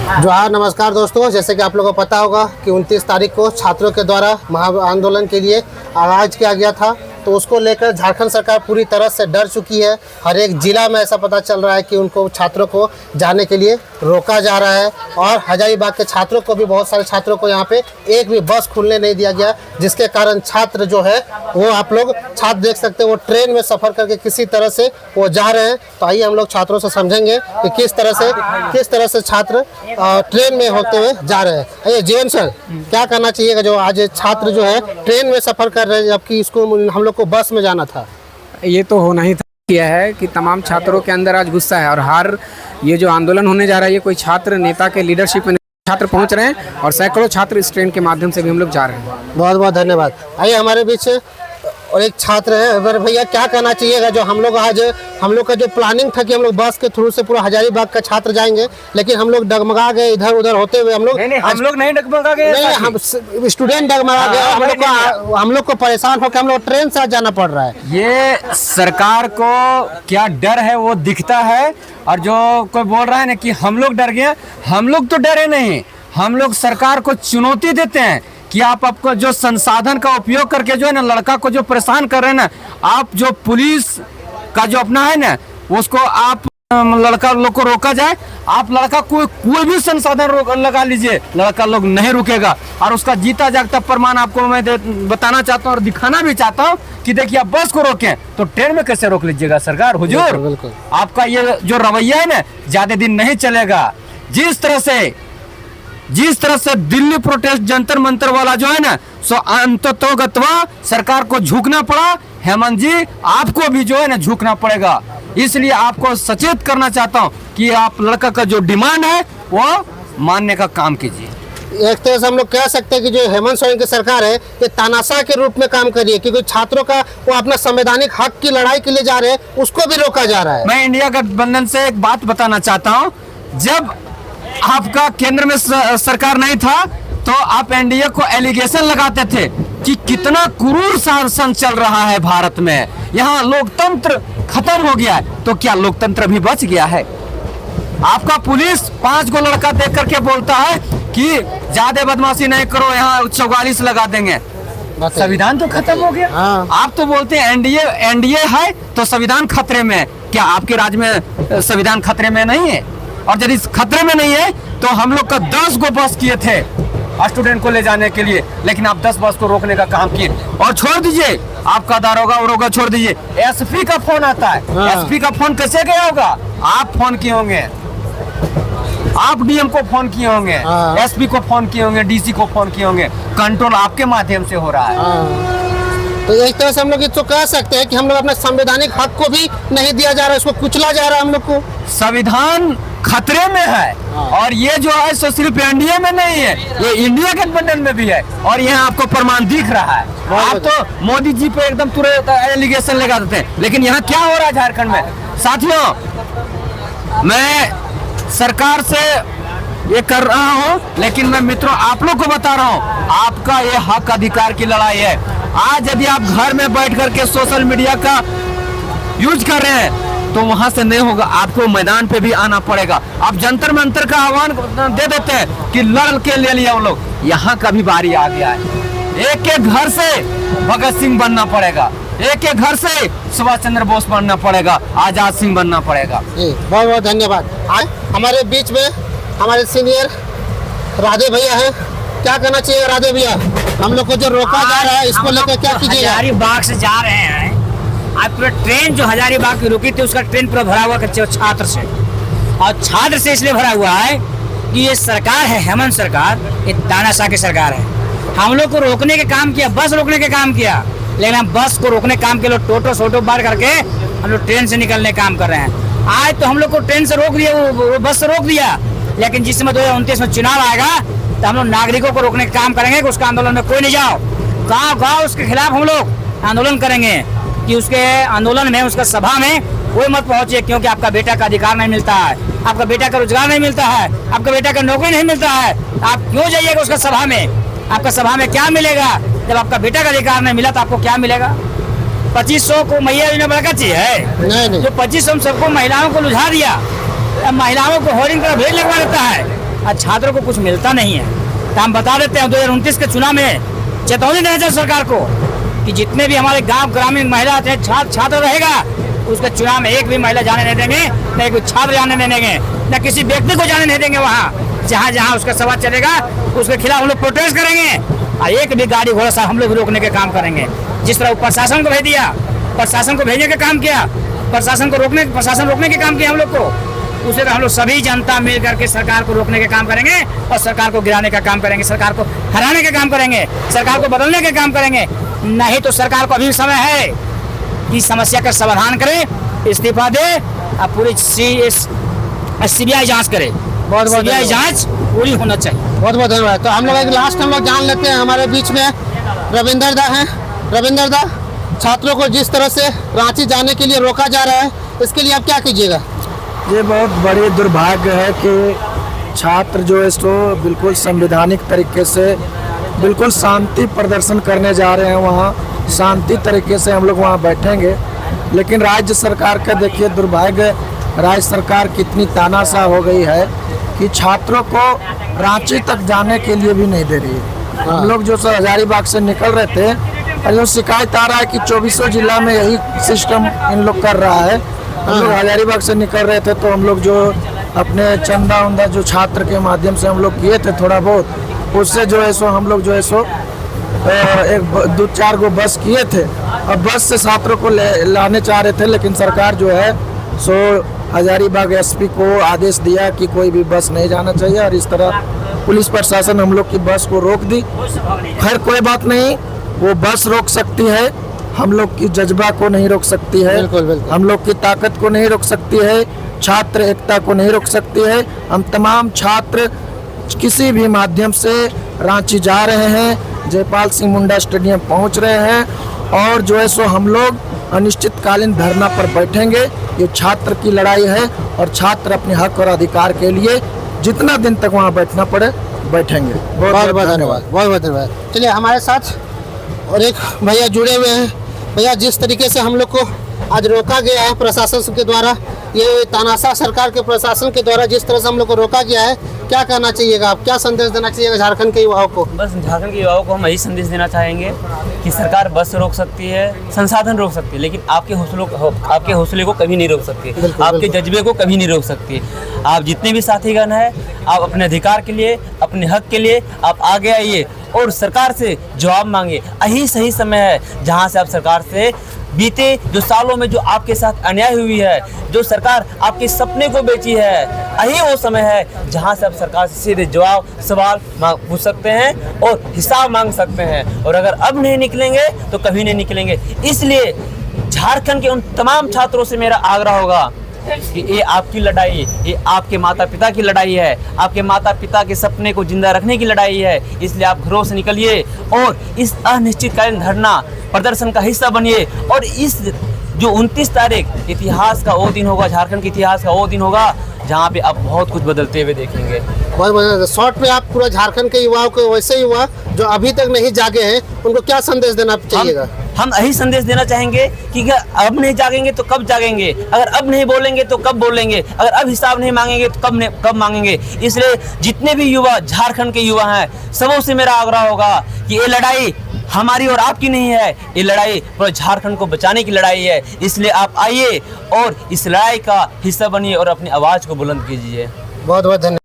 जोहार, नमस्कार दोस्तों। जैसे कि आप लोगों को पता होगा कि 29 तारीख को छात्रों के द्वारा महा आंदोलन के लिए आगाज किया गया था, तो उसको लेकर झारखंड सरकार पूरी तरह से डर चुकी है। हर एक ज़िला में ऐसा पता चल रहा है कि उनको छात्रों को जाने के लिए रोका जा रहा है और हजारीबाग के छात्रों को भी, बहुत सारे छात्रों को यहाँ पे एक भी बस खुलने नहीं दिया गया, जिसके कारण छात्र जो है वो, आप लोग छात्र देख सकते हैं, वो ट्रेन में सफ़र करके किसी तरह से वो जा रहे हैं। तो आइए हम लोग छात्रों से समझेंगे कि किस तरह से छात्र ट्रेन में होते हुए जा रहे हैं। अरे जीवन सर, क्या करना चाहिएगा जो आज छात्र जो है ट्रेन में सफ़र कर रहे हैं, जबकि इसको हम लोग को बस में जाना था? ये तो होना ही था। किया है कि तमाम छात्रों के अंदर आज गुस्सा है और ये जो आंदोलन होने जा रहा है, ये कोई छात्र नेता के लीडरशिप में छात्र पहुंच रहे हैं और सैकड़ों छात्र इस ट्रेन के माध्यम से भी हम लोग जा रहे हैं। बहुत बहुत धन्यवाद। आइए हमारे बीच और एक छात्र है। अगर भैया, क्या कहना चाहिएगा जो हम लोग का जो प्लानिंग था कि हम लोग बस के थ्रू से पूरा हजारीबाग का छात्र जाएंगे, लेकिन हम लोग डगमगा गए इधर उधर होते हुए। हम लोग नहीं डगमगा गए, नहीं, हम स्टूडेंट डगमगा गए। हम लोग को परेशान होकर हम लोग ट्रेन से जाना पड़ रहा है। ये सरकार को क्या डर है वो दिखता है, और जो कोई बोल रहा है ना कि हम लोग डर गए, हम लोग तो डरे नहीं। हम लोग सरकार को चुनौती देते हैं कि आपको जो संसाधन का उपयोग करके जो है ना लड़का को जो परेशान कर रहे हैं ना, आप जो पुलिस का जो अपना है ना उसको आप लड़का लोग को रोका जाए। आप लड़का कोई भी संसाधन लगा लीजिए, लड़का लोग नहीं रुकेगा। और उसका जीता जागता प्रमाण आपको मैं बताना चाहता हूँ और दिखाना भी चाहता हूँ कि देखिए, आप बस को रोकें तो ट्रेन में कैसे रोक लीजिएगा सरकार? हुजूर, बिल्कुल। आपका ये जो रवैया है ना ज्यादा दिन नहीं चलेगा। जिस तरह से दिल्ली प्रोटेस्ट जंतर मंतर वाला जो है ना, सो अंततोगत्वा सरकार को झुकना पड़ा। हेमंत जी, आपको भी जो है ना झुकना पड़ेगा। इसलिए आपको सचेत करना चाहता हूँ कि आप लड़का का जो डिमांड है वो मानने का काम कीजिए। एक तरह से हम लोग कह सकते हैं कि जो हेमंत सोरेन की सरकार है, ये तानाशाह के रूप में काम कर रही है, क्योंकि छात्रों का वो अपना संवैधानिक हक की लड़ाई के लिए जा रहे हैं, उसको भी रोका जा रहा है। मैं इंडिया गठबंधन से एक बात बताना चाहता हूँ। जब आपका केंद्र में सरकार नहीं था तो आप एनडीए को एलिगेशन लगाते थे कि कितना क्रूर शासन चल रहा है भारत में, यहाँ लोकतंत्र खत्म हो गया है। तो क्या लोकतंत्र भी बच गया है? आपका पुलिस 5 को लड़का देख करके बोलता है कि ज्यादा बदमाशी नहीं करो, यहाँ 44 लगा देंगे। संविधान तो खत्म हो गया। हाँ। आप तो बोलते हैं एनडीए है तो संविधान खतरे में। क्या आपके राज्य में संविधान खतरे में नहीं है? और यदि खतरे में नहीं है तो हम लोग का 10 गो बस किए थे स्टूडेंट को ले जाने के लिए, लेकिन आप 10 बस को रोकने का काम किए। और छोड़ दीजिए, आपका दारोगा उरोगा छोड़ दीजिए, एसपी का फोन आता है। हाँ। एसपी का फोन कैसे गया होगा? आप फोन किए होंगे, आप डीएम को फोन किए होंगे, हाँ। एसपी को फोन किए होंगे, डीसी को फोन किए होंगे। कंट्रोल आपके माध्यम से हो रहा है। तो एक तरह से हम लोग तो कह सकते हैं कि हम लोग अपने संवैधानिक हक को भी नहीं दिया जा रहा है, उसको कुचला जा रहा है हम लोग को। संविधान खतरे में है। और ये जो है सो सिर्फ एनडीए में नहीं है, ये इंडिया गठबंधन में भी है, और यहाँ आपको प्रमाण दिख रहा है। आप तो मोदी जी पे एकदम तुरंत एलिगेशन लगा देते हैं, लेकिन यहाँ क्या हो रहा है झारखंड में? साथियों, मैं सरकार से ये कर रहा हूँ, लेकिन मैं मित्रों आप लोग को बता रहा हूँ, आपका ये हक अधिकार की लड़ाई है। आज यदि आप घर में बैठ करके सोशल मीडिया का यूज कर रहे हैं तो वहां से नहीं होगा, आपको मैदान पे भी आना पड़ेगा। आप जंतर मंतर का आह्वान दे देते हैं कि लड़ के ले लिया वो लोग, यहाँ का भी बारी आ गया है। एक एक घर से भगत सिंह बनना पड़ेगा, एक एक घर से सुभाष चंद्र बोस बनना पड़ेगा, आजाद सिंह बनना पड़ेगा। बहुत बहुत धन्यवाद। हमारे बीच में हमारे सीनियर राधे भैया हैं। क्या कहना चाहिए राधे भैया? हम लोग को जो रोका जा रहा है, इसको लेकर क्या कीजिएगा? हजारीबाग से जा रहे हैं। आज पूरा ट्रेन जो हजारीबाग की रुकी थी, उसका ट्रेन पूरा भरा हुआ छात्र से, और छात्र से इसलिए भरा हुआ है कि ये सरकार है, हेमंत सरकार, ये तानाशाह की सरकार है। हम लोग को रोकने के काम किया, बस रोकने के काम किया, लेकिन हम बस को रोकने के काम के लोग टोटो सोटो बार करके हम लोग ट्रेन से निकलने काम कर रहे हैं। आज तो हम लोग को ट्रेन से रोक दिया, वो बस से रोक दिया, लेकिन जिस समय 2029 में चुनाव आएगा तो हम लोग नागरिकों को रोकने का काम करेंगे कि उसका आंदोलन में कोई नहीं जाओ। गाँव उसके खिलाफ हम लोग आंदोलन करेंगे कि उसके आंदोलन में, उसका सभा में कोई मत पहुंचे, क्योंकि आपका बेटा का अधिकार नहीं मिलता है, आपका बेटा का रोजगार नहीं मिलता है, आपका बेटा का नौकरी नहीं मिलता है। आप क्यों जाइएगा उसका सभा में? आपका सभा में क्या मिलेगा? जब आपका बेटा का अधिकार नहीं मिला तो आपको क्या मिलेगा? 2500 को मैया ने बड़ा चीज है नहीं। जो 2500 सबको महिलाओं को लुझा दिया, महिलाओं को होर्डिंग पर भीड़ लगवा देता है। आज छात्रों को कुछ मिलता नहीं है। तो हम बता देते हैं 2029 के चुनाव में चेतावनी देना चाहिए सरकार को कि जितने भी हमारे गांव ग्रामीण महिला छात्र रहेगा उसके चुनाव में एक भी महिला जाने नहीं देंगे, न एक छात्र जाने नहीं देंगे, न किसी व्यक्ति को जाने नहीं देंगे। वहाँ जहाँ जहाँ उसका सवाल चलेगा उसके खिलाफ हम लोग प्रोटेस्ट करेंगे और एक भी गाड़ी घोड़ा सा हम लोग रोकने के काम करेंगे। जिस तरह प्रशासन को भेज दिया, प्रशासन को भेजने का काम किया, प्रशासन रोकने के काम किया हम लोग को, उसे हम लोग सभी जनता मिल करके सरकार को रोकने के काम करेंगे और सरकार को गिराने का काम करेंगे, सरकार को हराने का काम करेंगे, सरकार को बदलने के काम करेंगे। नहीं तो सरकार को अभी समय है कि समस्या का समाधान करे, इस्तीफा दे और पूरी सीबीआई जांच करे। सीबीआई जांच पूरी होना चाहिए। बहुत बहुत धन्यवाद। तो हम लोग एक लास्ट हम लोग जान लेते हैं, हमारे बीच में रविंदर दा हैं। रविंदर दा, छात्रों को जिस तरह से रांची जाने के लिए रोका जा रहा है, इसके लिए आप क्या कीजिएगा? ये बहुत बड़ी दुर्भाग्य है कि छात्र जो है सो बिल्कुल संवैधानिक तरीके से बिल्कुल शांति प्रदर्शन करने जा रहे हैं। वहाँ शांति तरीके से हम लोग वहाँ बैठेंगे, लेकिन राज्य सरकार का देखिए दुर्भाग्य, राज्य सरकार कितनी तानाशाह हो गई है कि छात्रों को रांची तक जाने के लिए भी नहीं दे रही है। हम लोग जो हजारीबाग से निकल रहे थे और जो शिकायत आ रहा है कि 24 जिला में यही सिस्टम इन लोग कर रहा है। हम लोग हजारीबाग से निकल रहे थे तो हम लोग जो अपने चंदा उंदा जो छात्र के माध्यम से हम लोग किए थे थोड़ा बहुत, उससे जो है सो हम लोग जो है सो एक 2-4 गो बस किए थे और बस से छात्रों को लाने चाह रहे थे, लेकिन सरकार जो है सो हजारीबाग एसपी को आदेश दिया कि कोई भी बस नहीं जाना चाहिए और इस तरह पुलिस प्रशासन हम लोग की बस को रोक दी। खैर कोई बात नहीं, वो बस रोक सकती है, हम लोग की जज्बा को नहीं रोक सकती है। बिल्कुल, बिल्कुल। हम लोग की ताकत को नहीं रोक सकती है, छात्र एकता को नहीं रोक सकती है। हम तमाम छात्र किसी भी माध्यम से रांची जा रहे हैं, जयपाल सिंह मुंडा स्टेडियम पहुंच रहे हैं और जो है सो हम लोग अनिश्चितकालीन धरना पर बैठेंगे। ये छात्र की लड़ाई है और छात्र अपने हक और अधिकार के लिए जितना दिन तक वहाँ बैठना पड़े बैठेंगे। बहुत बहुत धन्यवाद, बहुत बहुत धन्यवाद। चलिए हमारे साथ और एक भैया जुड़े हुए हैं। भैया, जिस तरीके से हम लोग को आज रोका गया है प्रशासन के द्वारा, ये तानाशाह सरकार के प्रशासन के द्वारा जिस तरह से हम लोग को रोका गया है, क्या कहना चाहिएगा आप? क्या संदेश देना चाहिएगा झारखंड के युवाओं को? बस झारखंड के युवाओं को हम यही संदेश देना चाहेंगे कि सरकार बस रोक सकती है, संसाधन रोक सकती है, लेकिन आपके हौसले को कभी नहीं रोक सकती, आपके जज्बे को कभी नहीं रोक सकती। आप जितने भी साथीगण हैं, आप अपने अधिकार के लिए, अपने हक के लिए आप आगे आइए और सरकार से जवाब मांगे। यही सही समय है जहाँ से आप सरकार से बीते जो सालों में जो आपके साथ अन्याय हुई है, जो सरकार आपके सपने को बेची है, यही वो समय है जहां से आप सरकार से सीधे जवाब सवाल पूछ सकते हैं और हिसाब मांग सकते हैं। और अगर अब नहीं निकलेंगे तो कभी नहीं निकलेंगे। इसलिए झारखंड के उन तमाम छात्रों से मेरा आग्रह होगा कि ये आपकी लड़ाई, ये आपके माता पिता की लड़ाई है, आपके माता पिता के सपने को जिंदा रखने की लड़ाई है। इसलिए आप घरों से निकलिए और इस अनिश्चितकालीन धरना प्रदर्शन का हिस्सा बनिए। और इस जो 29 तारीख इतिहास का वो दिन होगा, झारखंड के इतिहास का वो दिन होगा जहाँ पे आप बहुत कुछ बदलते हुए देखेंगे। बहुत बहुत शॉर्ट में आप पूरा झारखंड के युवाओं को, वैसे युवा जो अभी तक नहीं जागे हैं, उनको क्या संदेश देना चाहिएगा? हम यही संदेश देना चाहेंगे कि अब नहीं जागेंगे तो कब जागेंगे, अगर अब नहीं बोलेंगे तो कब बोलेंगे, अगर अब हिसाब नहीं मांगेंगे तो कब मांगेंगे। इसलिए जितने भी युवा झारखंड के युवा हैं, सबों से मेरा आग्रह होगा कि ये लड़ाई हमारी और आपकी नहीं है, ये लड़ाई पूरे झारखंड को बचाने की लड़ाई है। इसलिए आप आइए और इस लड़ाई का हिस्सा बनिए और अपनी आवाज़ को बुलंद कीजिए। बहुत बहुत धन्यवाद।